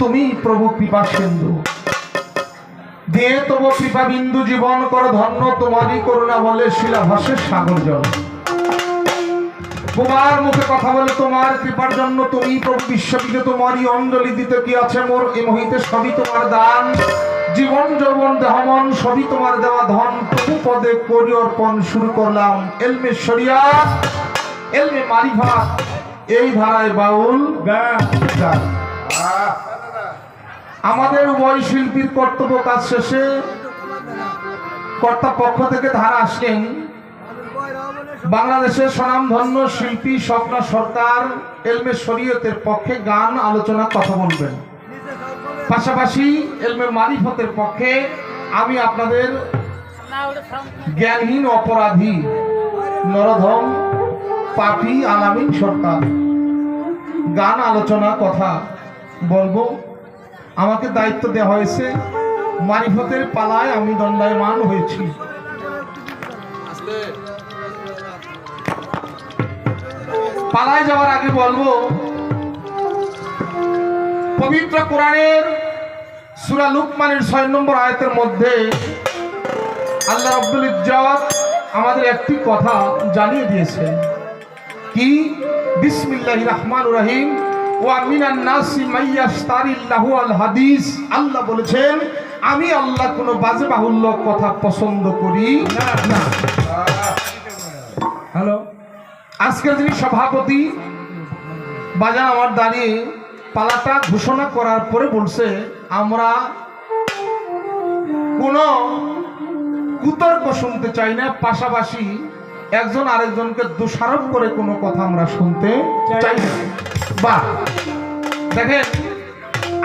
তুমি প্রভু কৃপা সিন্ধু, দিয়ে তবু কৃপা বিন্দু জীবন কর ধন্য, তোমারই করুণা বলে শিলাভাসের সাগর জল। তোমার মুখে কথা বলে তোমার কৃপার জন্য, তুমি প্রভু বিশ্ববিদে তোমারই অঞ্জলি দিতে কি আছে মোর, এ মহিতে সবই তোমার দান, জীবন যৌবন দেহমন সবই তোমার দেওয়া ধন, প্রভু পদে করি অর্পণ শুরু করলাম এলমে শরিয়াত এলমে মারিফাত, এই ধারায় বাউল গান। আমাদের উভয় শিল্পীর কর্তব্য কাজ শেষে কর্তা পক্ষ থেকে ধারা আসলেন বাংলাদেশের স্বনামধন্য শিল্পী স্বপ্না সরকার এলমে শরীয়তের পক্ষে গান আলোচনা কথা বলবেন, পাশাপাশি এলমে মারিফতের পক্ষে আমি আপনাদের জ্ঞানহীন অপরাধী নরধম পাপী আলামিন সরকার গান আলোচনা কথা বলবো। আমাকে দায়িত্ব দেওয়া হয়েছে, মারিফতের পালায় আমি দণ্ডায়মান হয়েছি। পালায় যাওয়ার আগে বলবো, পবিত্র কোরআনের সূরা লুকমানের 6 নম্বর আয়াতের মধ্যে আল্লাহ রাব্বুল ইজ্জত আমাদের একটি কথা জানিয়ে দিয়েছেন, কি? বিসমিল্লাহির রহমানির রহিম, ওয়া মিনান নাসি মাইয়াশতারিল্লাহু আল হাদিস। আল্লাহ বলেছেন, আমি আল্লাহ কোনো বাজে বাহুল্য কথা পছন্দ করি না। হ্যালো, আজকের যিনি সভাপতি বাজান আমার দাঁড়িয়ে পালাটা ঘোষণা করার পরে বলছে, আমরা কোনো কুতর্ক শুনতে চাই না, পাশাপাশি একজন আরেকজনকে দোষারোপ করে কোনো কথা আমরা শুনতে চাই না। বাহ, দেখেন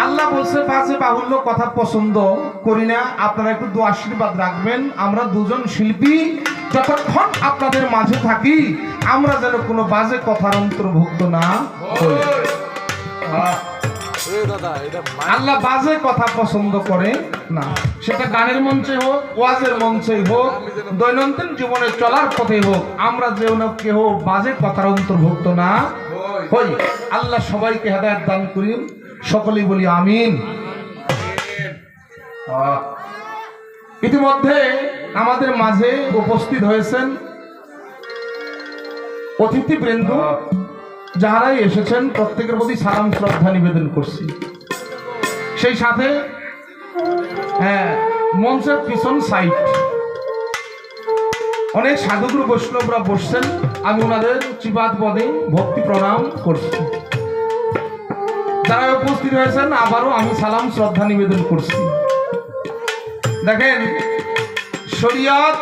আল্লাহ বলছে বাজে বাহুল্য কথা পছন্দ করি না, আপনারা একটু দোয়া আশীর্বাদ রাখবেন। আমরা দুজন শিল্পী যতক্ষণ আপনাদের মাঝে থাকি, আমরা যেন কোনো বাজে কথার অন্তর্ভুক্ত না হই। আল্লাহ বাজে কথা পছন্দ করে না, সেটা গানের মঞ্চে হোক, ওয়াজের মঞ্চে হোক, দৈনন্দিন জীবনে চলার পথে হোক, আমরা যেন কেউ বাজে কথার অন্তর্ভুক্ত না হই। আল্লাহ সবাইকে হেদায়েত দান করেন, সকলেই বলি আমিন। ইতিমধ্যে আমাদের মাঝে উপস্থিত হয়েছেন অতিথিবৃন্দ, যারাই এসেছেন প্রত্যেকের প্রতি সালাম শ্রদ্ধা নিবেদন করছি। সেই সাথে মঞ্চের পিছন সাইড অনেক সাধুগুরু বৈষ্ণবরা বসছেন, আমি ওনাদের চিবাদ পদে ভক্তি প্রণাম করছি। যারা উপস্থিত হয়েছেন আবারও আমি সালাম শ্রদ্ধা নিবেদন করছি। দেখেন, শরিয়ত,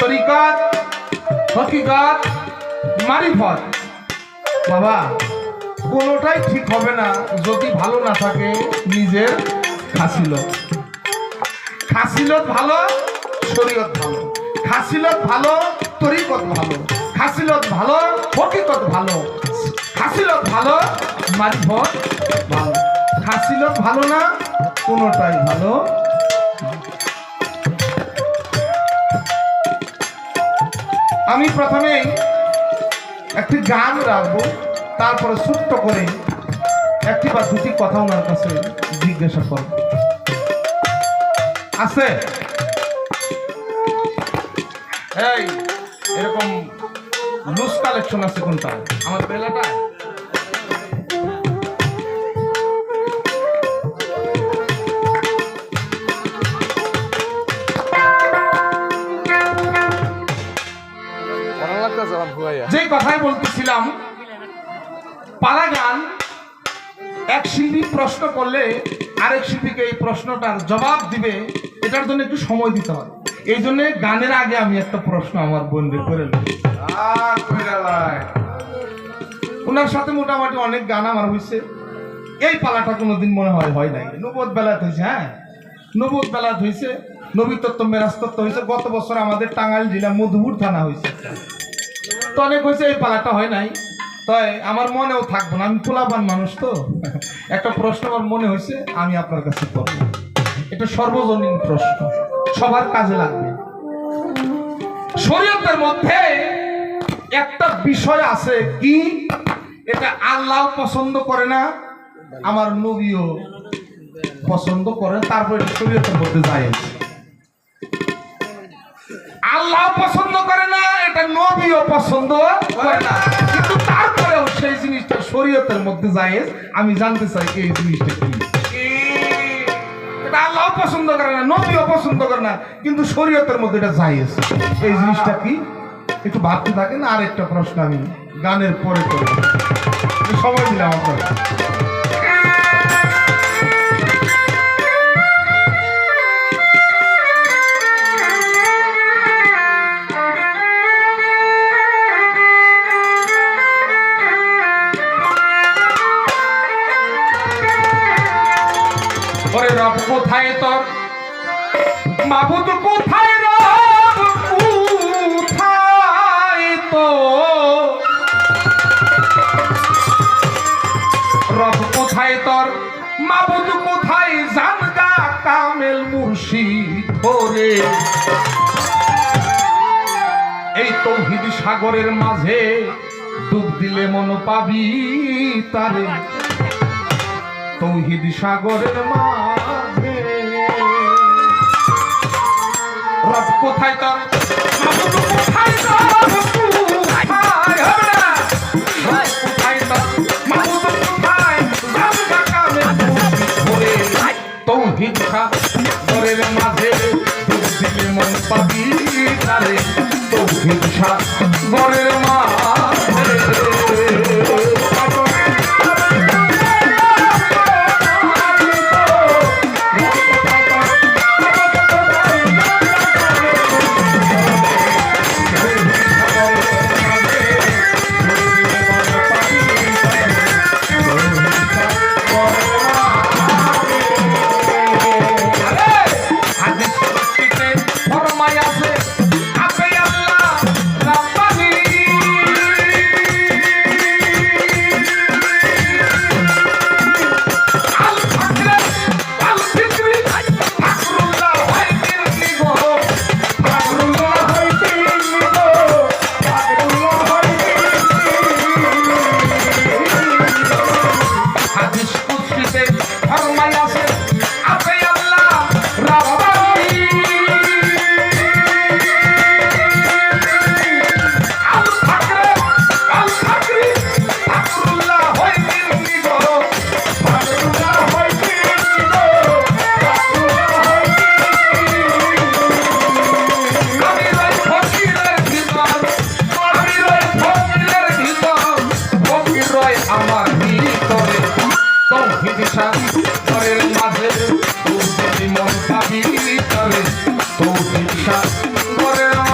তরিকাত, হকিকত, মারিফত, বাবা কোনোটাই ঠিক হবে না যদি ভালো না থাকে নিজের খাসিলত। খাসিলত ভালো, শরীয়ত ভালো, খাসিলত ভালো, তরিকত ভালো, খাসিলত ভালো, হকিকত ভালো, খাসিলত ভালো, মারিফত ভালো। খাসিলত ভালো না, কোনোটাই ভালো। আমি প্রথমেই একটি গান রাখবো, তারপরে ছোট্ট করে একটি বা দুটি কথা ওনার কাছে জিজ্ঞাসা করব। আছে এই এরকম লুজ কালেকশন আছে কোনটা? আমার বেলাটা যে কথাই বলতেছিলাম, পালা গান এক শিল্পী প্রশ্ন করলে আরেক শিল্পীকে এই প্রশ্নটার জবাব দিবে, এটার জন্য একটু সময় দিতে হয়। এই জন্য গানের আগে আমি একটা প্রশ্ন আমার বোনকে করে ওনার সাথে মোটামুটি অনেক গান আমার হয়েছে। এই পালাটা কোনোদিন মনে হয় নাই, নবদ বেলাত হয়েছে। হ্যাঁ, নবদ বেলাত হয়েছে, নবী তত্ত্ব মেরাজ তত্ত্ব হয়েছে। গত বছর আমাদের টাঙ্গাইল জেলা মধুপুর থানা হয়েছে, তো অনেক হয়েছে। এই পালাটা হয় নাই, তাই আমার মনেও থাকবো না। আমি পোলাপান মানুষ তো, একটা প্রশ্ন আমার মনে হয়েছে, আমি আপনার কাছে করব। এটা সর্বজনীন প্রশ্ন, সবার কাজে লাগবে। শরীয়তের মধ্যে একটা বিষয় আছে, কি? এটা আল্লাহ পছন্দ করে না, আমার নবীও পছন্দ করেন, তারপর এটা শরীয়তের মধ্যে যায়। আল্লাহ পছন্দ করে না, এটা নবীও পছন্দ করে না, কিন্তু তারপরেও সেই জিনিসটা শরীয়তের মধ্যে যায়। আমি জানতে চাই এই জিনিসটা কি। এটা আল্লাহ পছন্দ করে না, নবীও পছন্দ করে না, কিন্তু শরীয়তের মধ্যে এটা যায়। এই জিনিসটা কি একটু ভাবতে থাকেন। আর একটা প্রশ্ন আমি গানের পরে করব, সময় দিলাম আপনারা। ওরে রব কোথায় তোর মাবুদ, কোথায় রব, কোথায় তো রব, কোথায় তোর মাবুদ, কোথায় জানগা কামেল মুর্শিদ ধরে। এই তৌহিদ সাগরের মাঝে ডুব দিলে মন পাবি তারে, তৌহিদ সাগরের মাঝে। রব কোথায় তোর মাবুদ, কোথায় তোর, কোথায় হবে না, রব কোথায় তোর মাবুদ, কোথায় জানগা কামেল মুর্শিদ ধরে। তৌহিদ সাগরের মাঝে ডুব দিলে মন পাবি তারে, তৌহিদ সাগরের মাঝে। আমার ভিতরে তৌহিদ সাগরের মাঝে ডুব দিলে মন পাবি তারে, তৌহিদ সাগরের মাঝে।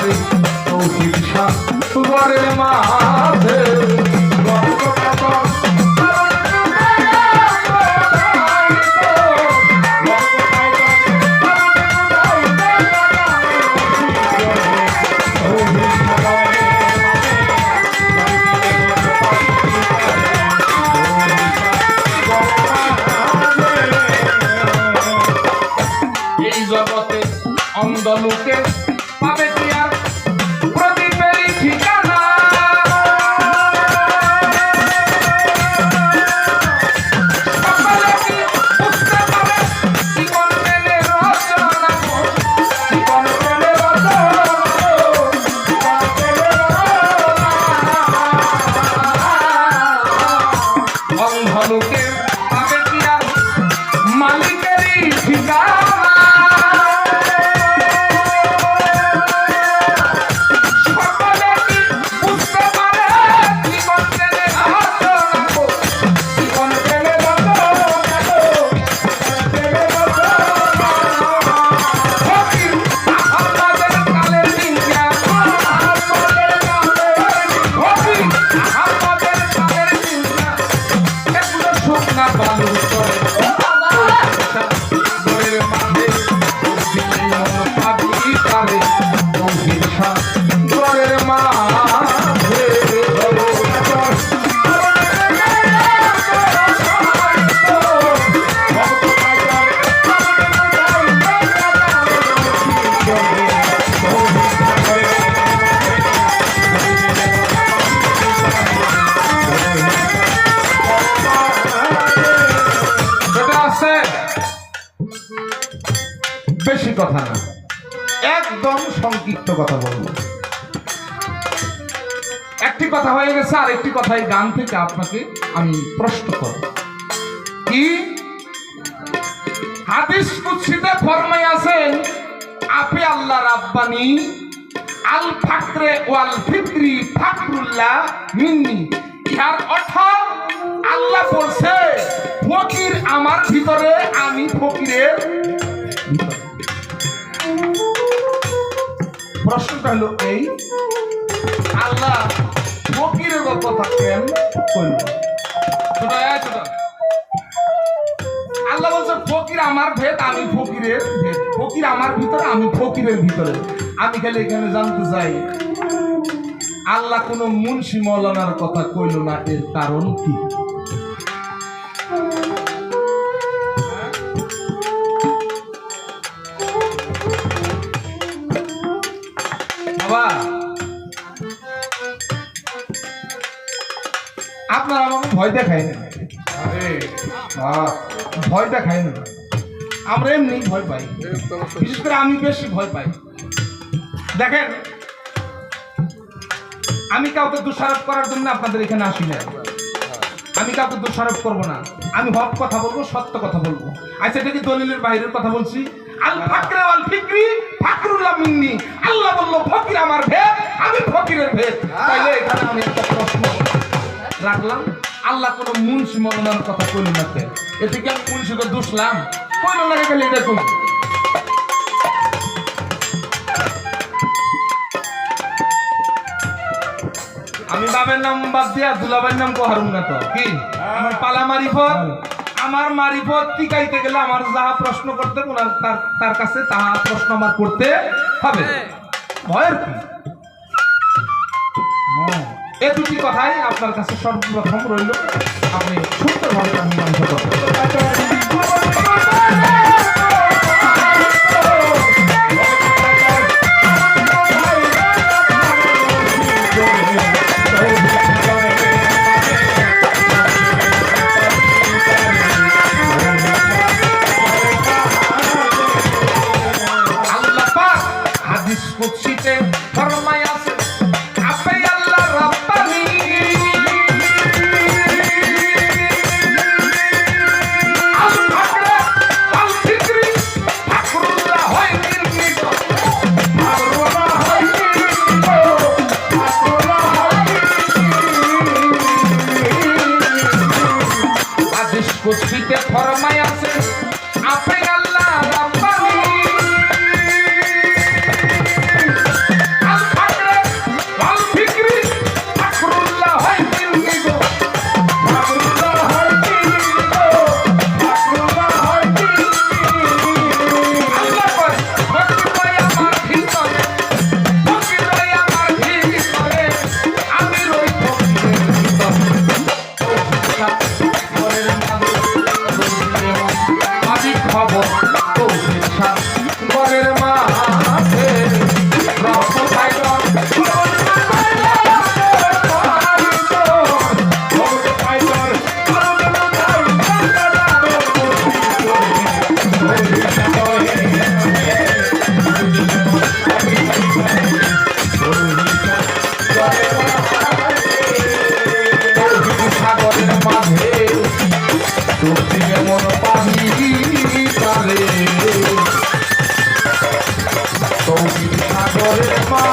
তারে তৌহিদ শাহ ঘরের মাঝে জগতে অন্ধলোকে পাবে কি আর প্রদীপের ঠিকানা সকলে কি বুঝতে পারে জীবন প্রেমের রচনা জীবন প্রেমের রচনা জীবন প্রেমের রচনা অন্ধলোকে পাবে কি আর মালিকেরই ঠিকানা বেশি কথা না, একদম সংক্ষিপ্ত কথা বলবো। একটি কথা হয়ে গেছে, আর একটি কথা এই গান থেকে আপনাকে আমি প্রশ্ন করব। কি হাদিস কুদসিতে ফরমাই আছেন, আপি আল্লাহ রাব্বানি আল ফাকরে ওয়াল ফিকরি ফাকরুল্লাহ মিন্নি। ইহার অর্থ আল্লাহ বলছে ফকির আমার ভিতরে, আমি ফকিরের ভিতরে। প্রশ্নটা হলো এই, আল্লাহ ফকিরের কথা কেন কইল? আল্লাহ বলছে ফকির আমার ভেদ, আমি ফকিরের ভেদ। ফকির আমার ভিতরে, আমি ফকিরের ভিতরে। আমি খালি এখানে জানতে চাই, আল্লাহ কোন মুন্সি মৌলানার কথা কইল না, এর কারণ কি? আপনারা আমাকে ভয় দেখায় না, ভয় দেখায় না, আমরা এমনি ভয় পাই। বিশেষ করে আমি বেশি ভয় পাই। দেখেন, আমি কাউকে দোষারোপ করার জন্য আপনাদের এখানে আসি না। আমি কাউকে দোষারোপ করবো না, আমি হক কথা বলবো, সত্য কথা বলবো। আচ্ছা, এটা কি দলিলের বাইরের কথা বলছি? আল ফাকরে ওয়াল ফিকরি ফাকরুল্লাহ মিন্নি। আল্লাহ বললো ফকির আমার ভেদ, আমি ফকিরের ভেদ। তাইলে এখানে আমি একটা প্রশ্ন রাখলাম, আল্লাহ কোন মুন্সি মৌলানার কথা কইল না, এতে কি আমি মুন্সিকে দোষলাম? কইল না, গেলে এটা কই? আমি বাবার নাম বাদ দিয়া দুলাভাইয়ের নাম কহারুম না তো কি? আমার পালা মারিফত, আমার মারিফত টিকাইতে গেলে আমার যাহা প্রশ্ন করতে তার কাছে তাহা প্রশ্ন আমার করতে হবে। ভয়ের কি? এই দুটি কথাই আপনার কাছে সর্বপ্রথম রইল, আপনি সুন্দরভাবে মীমাংসা করতে। আল্লাহ পাক হাদিস কুদসিতে ফরমায় আছে, আপনি আল্লাহ রাব্বানি আল ফাকরে আল ফিকরি ফাকরুল্লাহ হয় মিন্নি। ফাকরুল্লাহ হয় মিন্নি, ফাকরুল্লাহ হয় মিন্নি। হাদিস কুদসিতে ফরমায় আছে, আপনি আল্লাহ রাব্বানি মাঝে রক্ত পাইলাম সাগরের মাঝে তুমি মন পাবি তারে সাগরের মা